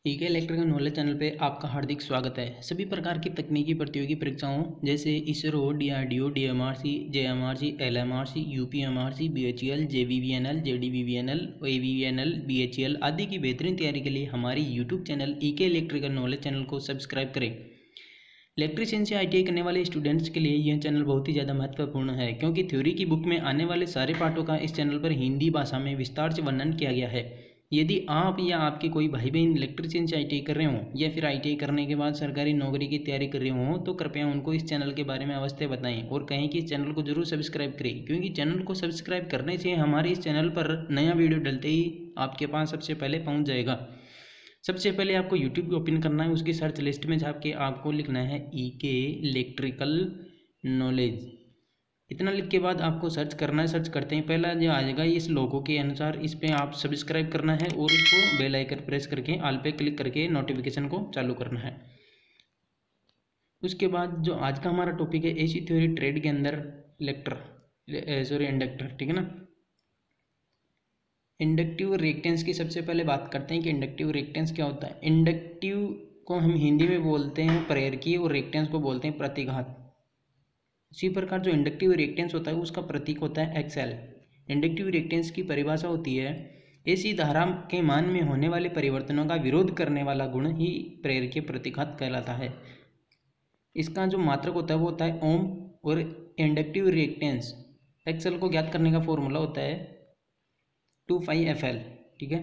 ईके electrical knowledge channel पे आपका हार्दिक स्वागत है। सभी प्रकार की तकनीकी प्रतियोगी परीक्षाओं जैसे ISRO, DRDO, DMRC, JMRC, LMRC, UPMRC, BHEL, JVVNL, JDVVNL, AVVNL, BHEL आदि की बेहतरीन तैयारी के लिए हमारी YouTube channel EK electrical knowledge channel को सब्सक्राइब करें। इलेक्ट्रीशियन से आईटीआई करने वाले स्टूडेंट्स के लिए यह चैनल बहुत ही ज़्यादा महत्वपूर्ण है, क्योंकि थ्योरी की बुक में आने वाले सारे पाठों का इस चैनल पर हिंदी भाषा में विस्तार से वर्णन किया गया है। यदि आप या आपके कोई भाई बहन इलेक्ट्रीशियन से आईटीआई कर रहे हों या फिर आईटीआई करने के बाद सरकारी नौकरी की तैयारी कर रहे हों, तो कृपया उनको इस चैनल के बारे में अवश्य बताएं और कहें कि इस चैनल को जरूर सब्सक्राइब करें, क्योंकि चैनल को सब्सक्राइब करने से हमारे इस चैनल पर नया वीडियो डलते ही आपके पास सबसे पहले पहुँच जाएगा। सबसे पहले आपको यूट्यूब को ओपन करना है, उसकी सर्च लिस्ट में जाके आपको लिखना है ईके इलेक्ट्रिकल नॉलेज। इतना लिख के बाद आपको सर्च करना है। सर्च करते ही पहला जो आ जाएगा इस लोगों के अनुसार, इस पर आप सब्सक्राइब करना है और इसको बेल आइकन प्रेस करके ऑल पे क्लिक करके नोटिफिकेशन को चालू करना है। उसके बाद जो आज का हमारा टॉपिक है एसी थ्योरी ट्रेड के अंदर इंडक्टर, ठीक है ना। इंडक्टिव रिएक्टेंस की सबसे पहले बात करते हैं कि इंडक्टिव रिएक्टेंस क्या होता है। इंडक्टिव को हम हिंदी में बोलते हैं प्रेरकी और रिएक्टेंस को बोलते हैं प्रतिघात। इसी प्रकार जो इंडक्टिव रिएक्टेंस होता है उसका प्रतीक होता है एक्सएल। इंडक्टिव रिएक्टेंस की परिभाषा होती है एसी धारा के मान में होने वाले परिवर्तनों का विरोध करने वाला गुण ही प्रेरकीय प्रतिघात कहलाता है। इसका जो मात्रक होता है वो होता है ओम। और इंडक्टिव रिएक्टेंस एक्सएल को ज्ञात करने का फॉर्मूला होता है 2πfl, ठीक है।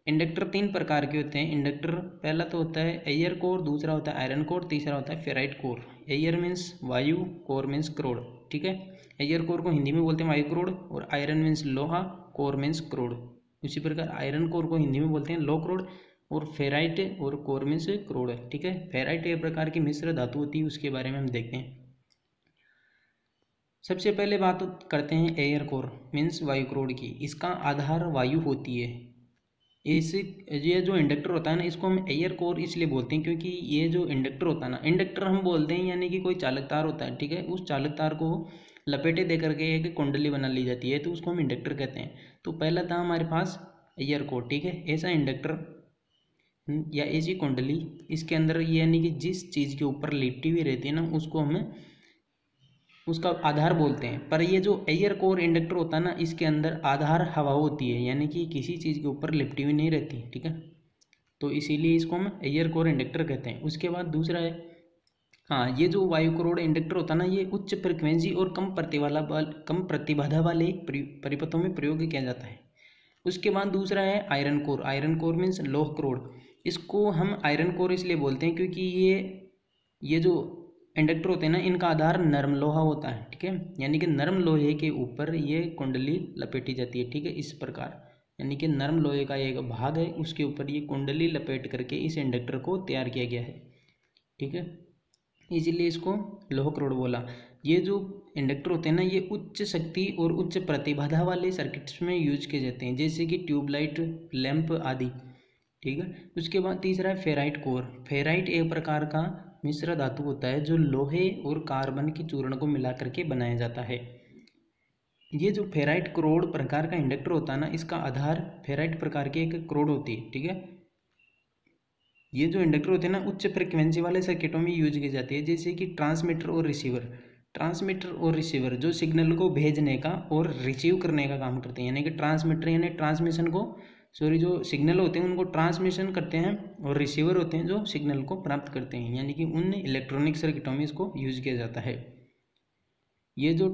इंडक्टर तीन प्रकार के होते हैं। इंडक्टर पहला तो होता है एयर कोर, दूसरा होता है आयरन कोर, तीसरा होता है फेराइट कोर। एयर मीन्स वायु, कोर मीन्स क्रोड, ठीक है। एयर कोर को हिंदी में बोलते हैं वायु क्रोड और आयरन मीन्स लोहा, कोर मीन्स क्रोड। उसी प्रकार आयरन कोर को हिंदी में बोलते हैं लो क्रोड और फेराइट और कोर मीन्स क्रोड, ठीक है। फेराइट एक प्रकार की मिश्र धातु होती है, उसके बारे में हम देखते हैं। सबसे पहले बात करते हैं एयर कोर मीन्स वायु क्रोड की। इसका आधार वायु होती है। इस ये जो इंडक्टर होता है ना, इसको हम एयर कोर इसलिए बोलते हैं क्योंकि ये जो इंडक्टर होता है ना, इंडक्टर हम बोलते हैं यानी कि कोई चालक तार होता है, ठीक है। उस चालक तार को लपेटे दे करके एक कुंडली बना ली जाती है, तो उसको हम इंडक्टर कहते हैं। तो पहला था हमारे पास एयर कोर, ठीक है। ऐसा इंडक्टर या ऐसी कुंडली, इसके अंदर यानी कि जिस चीज़ के ऊपर लिपटी हुई रहती है ना, उसको हम उसका आधार बोलते हैं। पर ये जो एयर कोर इंडक्टर होता है ना, इसके अंदर आधार हवा होती है, यानी कि किसी चीज़ के ऊपर लिपटी हुई नहीं रहती, ठीक है। तो इसीलिए इसको हम एयर कोर इंडक्टर कहते हैं। उसके बाद दूसरा है, हाँ, ये जो वायु कोर इंडक्टर होता है ना, ये उच्च फ्रिक्वेंसी और कम प्रतिबाधा वाले परिपथों में प्रयोग किया जाता है। उसके बाद दूसरा है iron core. Iron core means लोह क्रोड। इसको हम आयरन कोर इसलिए बोलते हैं क्योंकि ये जो इंडक्टर होते हैं ना, इनका आधार नरम लोहा होता है, ठीक है। यानी कि नरम लोहे के ऊपर ये कुंडली लपेटी जाती है, ठीक है। इस प्रकार यानी कि नरम लोहे का एक भाग है, उसके ऊपर ये कुंडली लपेट करके इस इंडक्टर को तैयार किया गया है, ठीक है। इसीलिए इसको लोह क्रोड बोला। ये जो इंडक्टर होते हैं ना, ये उच्च शक्ति और उच्च प्रतिबाधा वाले सर्किट्स में यूज किए जाते हैं, जैसे कि ट्यूबलाइट, लैंप आदि, ठीक है। उसके बाद तीसरा है फेराइट कोर। फेराइट एक प्रकार का मिश्र धातु होता है जो लोहे और कार्बन के चूर्ण को मिला करके बनाया जाता है। ये जो फेराइट क्रोड प्रकार का इंडक्टर होता है ना, इसका आधार फेराइट प्रकार की एक क्रोड होती है, ठीक है। ये जो इंडक्टर होते हैं ना, उच्च फ्रिक्वेंसी वाले सर्किटों में यूज की जाती है, जैसे कि ट्रांसमीटर और रिसीवर। ट्रांसमीटर और रिसीवर जो सिग्नल को भेजने का और रिसीव करने का काम करते हैं, यानी कि ट्रांसमीटर यानी ट्रांसमिशन को, जो सिग्नल होते हैं उनको ट्रांसमिशन करते हैं, और रिसीवर होते हैं जो सिग्नल को प्राप्त करते हैं, यानी कि उन इलेक्ट्रॉनिक सर्किटों में इसको यूज किया जाता है। ये जो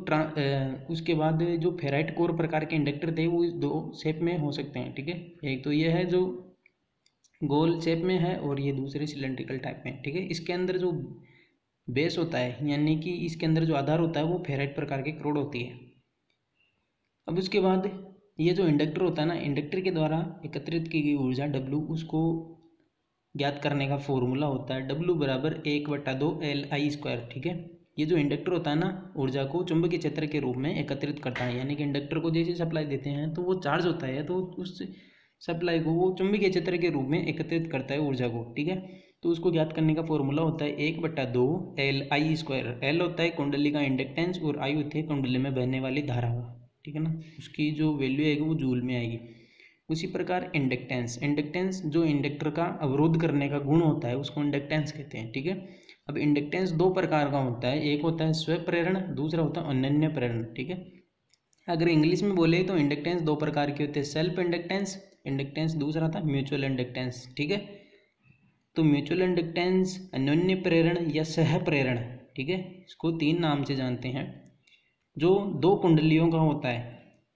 उसके बाद जो फेराइट कोर प्रकार के इंडक्टर थे वो दो शेप में हो सकते हैं, ठीक है। एक तो ये है जो गोल शेप में है और ये दूसरे सिलेंड्रिकल टाइप में, ठीक है। इसके अंदर जो बेस होता है यानी कि इसके अंदर जो आधार होता है वो फेराइट प्रकार की क्रोड होती है। अब उसके बाद ये जो इंडक्टर होता है ना, इंडक्टर के द्वारा एकत्रित की गई ऊर्जा W, उसको ज्ञात करने का फॉर्मूला होता है W बराबर 1/2 Li², ठीक है। ये जो इंडक्टर होता है ना, ऊर्जा को चुंबकीय क्षेत्र के रूप में एकत्रित करता है, यानी कि इंडक्टर को जैसे सप्लाई देते हैं तो वो चार्ज होता है, तो उस सप्लाई को वो चुंबकीय क्षेत्र के रूप में एकत्रित करता है ऊर्जा को, ठीक है। तो उसको ज्ञात करने का फॉर्मूला होता है 1/2 Li²। L होता है कुंडली का इंडक्टेंस और I होती है कुंडली में बहने वाली धारा, ठीक है ना। उसकी जो वैल्यू आएगी वो जूल में आएगी। उसी प्रकार इंडक्टेंस, इंडक्टेंस जो इंडक्टर का अवरोध करने का गुण होता है उसको इंडक्टेंस कहते हैं। ठीक है, अब इंडक्टेंस दो प्रकार का होता है, एक होता है स्वप्रेरण, दूसरा होता है अनन्य प्रेरण। ठीक है, अगर इंग्लिश में बोले तो इंडक्टेंस दो प्रकार के होते हैं, सेल्फ इंडक्टेंस इंडक्टेंस, दूसरा था म्यूचुअल इंडक्टेंस। ठीक है, तो म्यूचुअल इंडक्टेंस, अनन्य प्रेरण या सह प्रेरण, ठीक है, इसको तीन नाम से जानते हैं, जो दो कुंडलियों का होता है।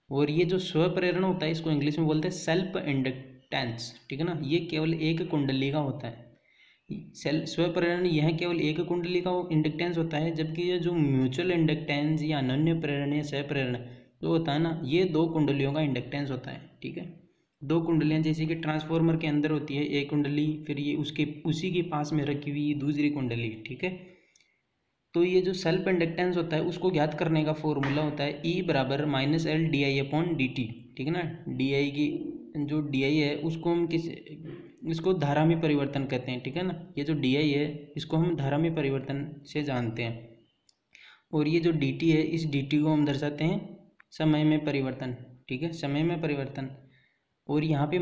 और ये जो स्वप्रेरण होता है इसको इंग्लिश में बोलते हैं सेल्फ इंडक्टेंस। ठीक है ना, ये केवल एक कुंडली का होता है। स्वप्रेरण यह केवल एक कुंडली का इंडक्टेंस होता है, जबकि ये जो म्यूचुअल इंडक्टेंस या अनन्य प्रेरण या सहप्रेरण जो होता है ना, ये दो कुंडलियों का इंडक्टेंस होता है। ठीक है, दो कुंडलियाँ जैसे कि ट्रांसफार्मर के अंदर होती है एक कुंडली, फिर ये उसके उसी के पास में रखी हुई दूसरी कुंडली। ठीक है, तो ये जो सेल्फ इंडक्टेंस होता है उसको ज्ञात करने का फॉर्मूला होता है E बराबर -L/di/dt। ठीक है ना, डी आई की जो डी आई है उसको हम इसको धारा में परिवर्तन कहते हैं। ठीक है ना, ये जो डी आई है इसको हम धारा में परिवर्तन से जानते हैं। और ये जो डी टी है इस डी टी को हम दर्शाते हैं समय में परिवर्तन। ठीक है, समय में परिवर्तन। और यहाँ पे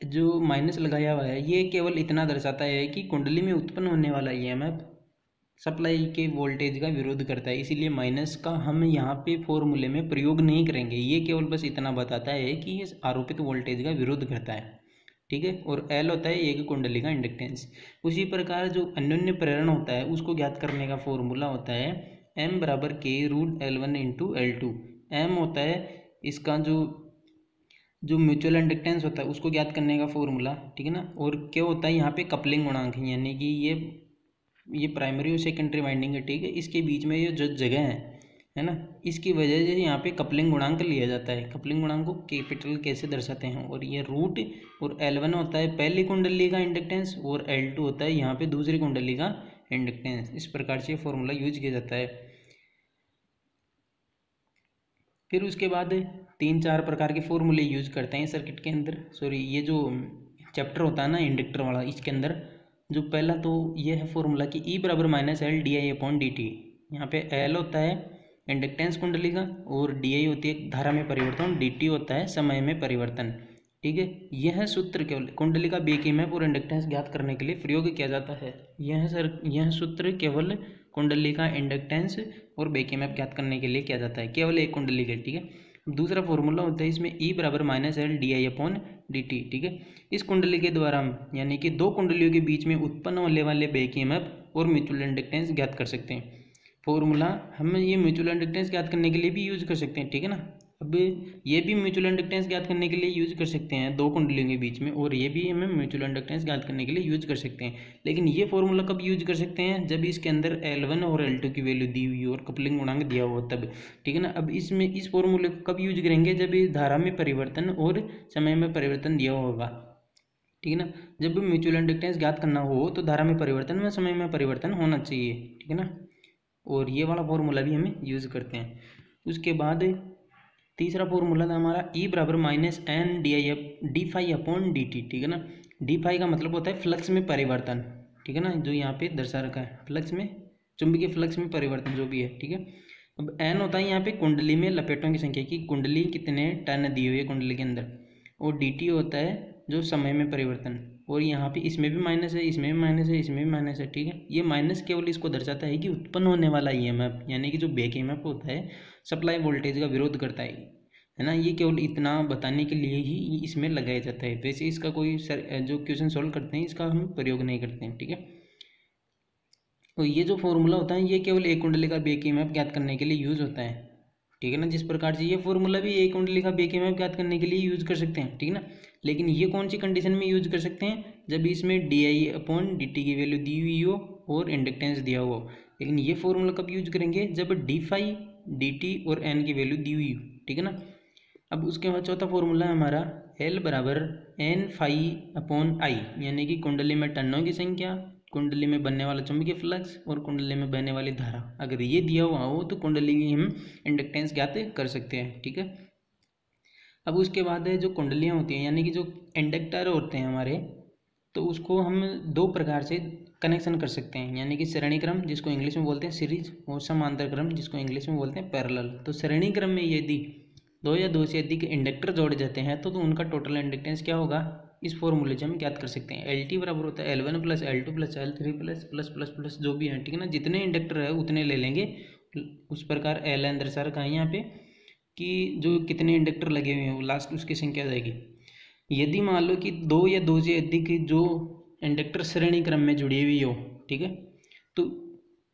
जो माइनस लगाया हुआ है ये केवल इतना दर्शाता है कि कुंडली में उत्पन्न होने वाला EMF सप्लाई के वोल्टेज का विरोध करता है, इसीलिए माइनस का हम यहाँ पे फॉर्मूले में प्रयोग नहीं करेंगे। ये केवल बस इतना बताता है कि ये आरोपित वोल्टेज का विरोध करता है। ठीक है, और L होता है एक कुंडली का इंडक्टेंस। उसी प्रकार जो अनन्य प्रेरण होता है उसको ज्ञात करने का फॉर्मूला होता है M बराबर K√L1 × L2। M होता है इसका जो म्यूचुअल इंडक्टेंस होता है उसको ज्ञात करने का फॉर्मूला। ठीक है ना, और क्या होता है यहाँ पे कपलिंग गुणांक, यानी कि ये प्राइमरी और सेकेंडरी वाइंडिंग है। ठीक है, इसके बीच में ये जो जगह है ना, इसकी वजह से यहाँ पे कपलिंग गुणांक लिया जाता है। कपलिंग गुणांक को कैपिटल कैसे दर्शाते हैं, और ये रूट और L1 होता है पहली कुंडली का इंडक्टेंस और L2 होता है यहाँ पे दूसरी कुंडली का इंडक्टेंस। इस प्रकार से फॉर्मूला यूज किया जाता है। फिर उसके बाद 3-4 प्रकार के फॉर्मूले यूज करते हैं सर्किट के अंदर। ये जो चैप्टर होता है ना इंडक्टर वाला, इसके अंदर जो पहला तो ये है फॉर्मूला कि E बराबर -L/di/dt। यहाँ पे L होता है इंडक्टेंस कुंडली का और di होती है धारा में परिवर्तन, dt होता है समय में परिवर्तन। ठीक है, यह सूत्र केवल कुंडली का बैक ईएमएफ और इंडक्टेंस ज्ञात करने के लिए प्रयोग किया जाता है। यह सूत्र केवल कुंडली का इंडक्टेंस और बैक ईएमएफ ज्ञात करने के लिए किया जाता है, केवल एक कुंडली के। ठीक है, दूसरा फॉर्मूला होता है इसमें E बराबर -L/di/dt। ठीक है, इस कुंडली के द्वारा हम यानी कि दो कुंडलियों के बीच में उत्पन्न होने वाले बैक ईएमएफ और म्यूचुअल इंडक्टेंस ज्ञात कर सकते हैं। फॉर्मूला हम ये म्यूचुअल इंडक्टेंस ज्ञात करने के लिए भी यूज कर सकते हैं। ठीक है ना, अब ये भी म्यूचुअल इंडक्टेंस ज्ञात करने के लिए यूज कर सकते हैं दो कुंडलियों के बीच में, और ये भी हमें म्यूचुअल इंडक्टेंस ज्ञात करने के लिए यूज कर सकते हैं। लेकिन ये फॉर्मूला कब यूज कर सकते हैं, जब इसके अंदर L1 और L2 की वैल्यू दी हुई और कपलिंग गुणांक दिया हुआ तब। ठीक है ना, अब इसमें इस फॉर्मूले को कब यूज करेंगे, जब इस धारा में परिवर्तन और समय में परिवर्तन दिया होगा। ठीक है ना, जब म्यूचुअल इंडक्टेंस ज्ञात करना हो तो धारा में परिवर्तन में समय में परिवर्तन होना चाहिए। ठीक है ना, और ये वाला फॉर्मूला भी हमें यूज करते हैं। उसके बाद तीसरा फॉर्मूला था हमारा E बराबर -N/d∅/dt। ठीक है ना, d∅ का मतलब होता है फ्लक्स में परिवर्तन। ठीक है ना, जो यहाँ पे दर्शा रखा है फ्लक्स में, चुंबकीय फ्लक्स में परिवर्तन जो भी है। ठीक है, अब N होता है यहाँ पे कुंडली में लपेटों की संख्या की, कुंडली कितने टर्न दी हुई है कुंडली के अंदर, और dt होता है जो समय में परिवर्तन। और यहाँ पे इसमें भी माइनस है, इसमें भी माइनस है, इसमें भी माइनस है। ठीक है, ये माइनस केवल इसको दर्शाता है कि उत्पन्न होने वाला EMF यानी कि जो बैक EMF होता है सप्लाई वोल्टेज का विरोध करता है ना, ये केवल इतना बताने के लिए ही इसमें लगाया जाता है। वैसे इसका कोई जो क्वेश्चन सॉल्व करते हैं इसका हम प्रयोग नहीं करते हैं। ठीक है, तो ये जो फॉर्मूला होता है ये केवल एक कुंडली का बैक EMF ज्ञात करने के लिए यूज होता है। ठीक है ना, जिस प्रकार से ये फॉर्मूला भी एक कुंडली का बैक EMF ज्ञात करने के लिए यूज कर सकते हैं। ठीक है ना, लेकिन ये कौन सी कंडीशन में यूज कर सकते हैं, जब इसमें di/dt की वैल्यू दी हुई हो और इंडक्टेंस दिया हुआ हो। लेकिन ये फॉर्मूला कब यूज करेंगे, जब d∅, dt और n की वैल्यू दी हुई हो। ठीक है ना, अब उसके बाद चौथा फॉर्मूला है हमारा L बराबर N∅/I, यानी कि कुंडली में टर्नों की संख्या, कुंडली में बनने वाला चुंबकीय फ्लक्स और कुंडली में बहने वाली धारा। अगर ये दिया हुआ हो तो कुंडली की हम इंडक्टेंस ज्ञात कर सकते हैं। ठीक है, अब उसके बाद जो कुंडलियाँ होती हैं यानी कि जो इंडक्टर होते हैं हमारे, तो उसको हम दो प्रकार से कनेक्शन कर सकते हैं, यानी कि श्रेणी क्रम जिसको इंग्लिश में बोलते हैं सीरीज, और समांतर क्रम जिसको इंग्लिश में बोलते हैं पैरेलल। तो श्रेणी क्रम में यदि दो या दो से अधिक इंडक्टर जोड़े जाते हैं तो उनका टोटल इंडक्टेंस क्या होगा, इस फॉर्मूले से हम ज्ञात कर सकते हैं। एल टी बराबर होता है L1 plus L2 plus L3 plus plus plus plus जो भी है, ठीक है ना, जितने इंडक्टर है उतने ले लेंगे। उस प्रकार एल एन दर्शा रखा है यहाँ पे कि जो कितने इंडक्टर लगे हुए हैं वो लास्ट उसकी संख्या आ जाएगी। यदि मान लो कि दो या दो से अधिक जो इंडक्टर श्रेणी क्रम में जुड़ी हुई हो, ठीक है, तो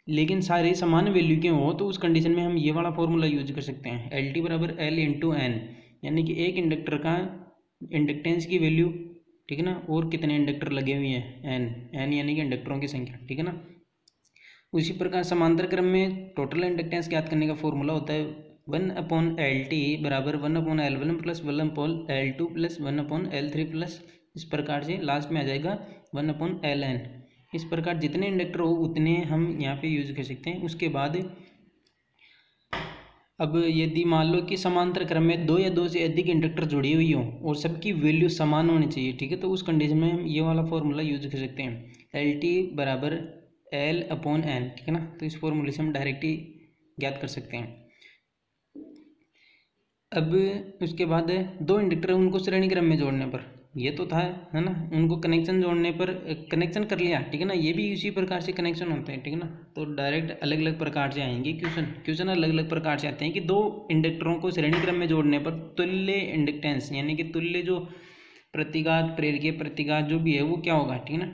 लेकिन सारे समान वैल्यू के हो तो उस कंडीशन में हम ये वाला फॉर्मूला यूज कर सकते हैं, एल टी बराबर एल इंटू एन, यानी कि एक इंडक्टर का इंडक्टेंस की वैल्यू, ठीक है ना, और कितने इंडक्टर लगे हुए हैं एन, एन यानी कि इंडक्टरों की संख्या, ठीक है ना। उसी प्रकार समांतर क्रम में टोटल इंडक्टेंस ज्ञात करने का फॉर्मूला होता है 1/LT बराबर 1/L1 plus 1/L2 plus 1/L3 plus, इस प्रकार से लास्ट में आ जाएगा 1/Ln। इस प्रकार जितने इंडक्टर हो उतने हम यहाँ पे यूज कर सकते हैं। उसके बाद अब यदि मान लो कि समांतर क्रम में दो या दो से अधिक इंडक्टर जुड़ी हुई हो और सबकी वैल्यू समान होनी चाहिए, ठीक है, तो उस कंडीशन में हम ये वाला फॉर्मूला यूज कर सकते हैं, एल टी बराबर L/N, ठीक है ना। तो इस फॉर्मूले से हम डायरेक्ट ही ज्ञात कर सकते हैं। अब उसके बाद दो इंडक्टर उनको श्रेणी क्रम में जोड़ने पर, ये तो था है ना, उनको कनेक्शन जोड़ने पर कनेक्शन कर लिया, ठीक है ना, ये भी उसी प्रकार से कनेक्शन होते हैं, ठीक है ना। तो डायरेक्ट अलग अलग प्रकार से आएंगे क्वेश्चन अलग अलग प्रकार से आते हैं कि दो इंडक्टरों को श्रेणी क्रम में जोड़ने पर तुल्य इंडक्टेंस यानी कि तुल्य जो प्रतिघात प्रेरकीय प्रतिघात जो भी है वो क्या होगा, ठीक है ना।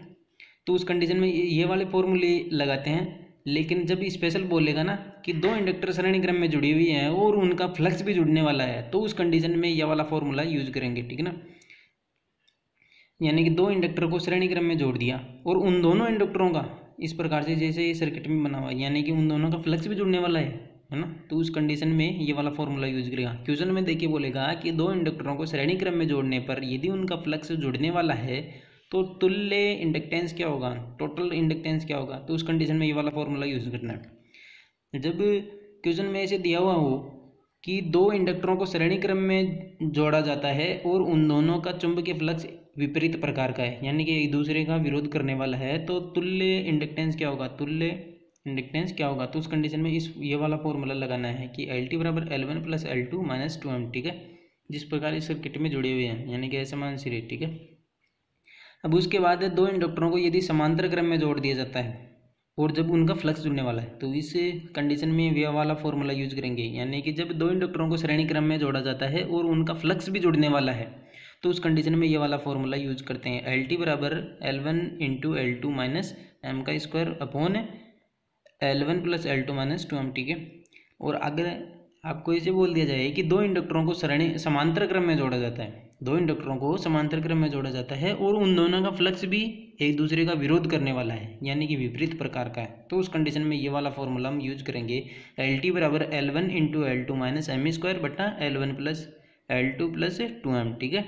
तो उस कंडीशन में ये वाले फॉर्मूले लगाते हैं। लेकिन जब स्पेशल बोलेगा ना कि दो इंडक्टर श्रेणी क्रम में जुड़ी हुई हैं और उनका फ्लक्स भी जुड़ने वाला है, तो उस कंडीशन में ये वाला फॉर्मूला यूज करेंगे, ठीक है ना। यानी कि दो इंडक्टर को श्रेणी क्रम में जोड़ दिया और उन दोनों इंडक्टरों का इस प्रकार से जैसे ये सर्किट में बना हुआ है, यानी कि उन दोनों का फ्लक्स भी जुड़ने वाला है ना, तो उस कंडीशन में ये वाला फॉर्मूला यूज करेगा। क्वेश्चन में देखिए बोलेगा कि दो इंडक्टरों को श्रेणी क्रम में जोड़ने पर यदि उनका फ्लक्स जुड़ने वाला है तो तुल्य इंडक्टेंस क्या होगा, टोटल इंडक्टेंस क्या होगा, तो उस कंडीशन में ये वाला फॉर्मूला यूज करना है। जब क्वेश्चन में ऐसे दिया हुआ हो कि दो इंडक्टरों को श्रेणी क्रम में जोड़ा जाता है और उन दोनों का चुंबकीय फ्लक्स विपरीत प्रकार का है, यानी कि एक दूसरे का विरोध करने वाला है, तो तुल्य इंडक्टेंस क्या होगा, तुल्य इंडक्टेंस क्या होगा, तो उस कंडीशन में ये वाला फॉर्मूला लगाना है कि एल टी बराबर L1 plus L2 minus 2M, ठीक है, जिस प्रकार इस सर्किट में जुड़े हुए हैं, यानी कि असमान सिरे, ठीक है। अब उसके बाद दो इंडक्टरों को यदि समांतर क्रम में जोड़ दिया जाता है और जब उनका फ्लक्स जुड़ने वाला है, तो इस कंडीशन में ये वाला फॉर्मूला यूज करेंगे, यानी कि जब दो इंडक्टरों को श्रेणी क्रम में जोड़ा जाता है और उनका फ्लक्स भी जुड़ने वाला है, तो उस कंडीशन में ये वाला फॉर्मूला यूज करते हैं, एल टी बराबर L1 into L2 minus M का square upon L1 plus L2 minus 2M, ठीक है। और अगर आपको इसे बोल दिया जाए कि दो इंडक्टरों को समांतर क्रम में जोड़ा जाता है, दो इंडक्टरों को समांतर क्रम में जोड़ा जाता है और उन दोनों का फ्लक्स भी एक दूसरे का विरोध करने वाला है, यानी कि विपरीत प्रकार का है, तो उस कंडीशन में ये वाला फॉर्मूला हम यूज करेंगे, एल टी बराबर L1 into L2 minus M square बटा L1 plus L2 plus 2M, ठीक है।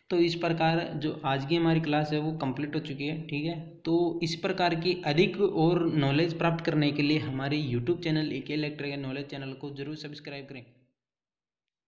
तो इस प्रकार जो आज की हमारी क्लास है वो कंप्लीट हो चुकी है, ठीक है। तो इस प्रकार की अधिक और नॉलेज प्राप्त करने के लिए हमारे YouTube channel AK electrical knowledge channel को जरूर सब्सक्राइब करें।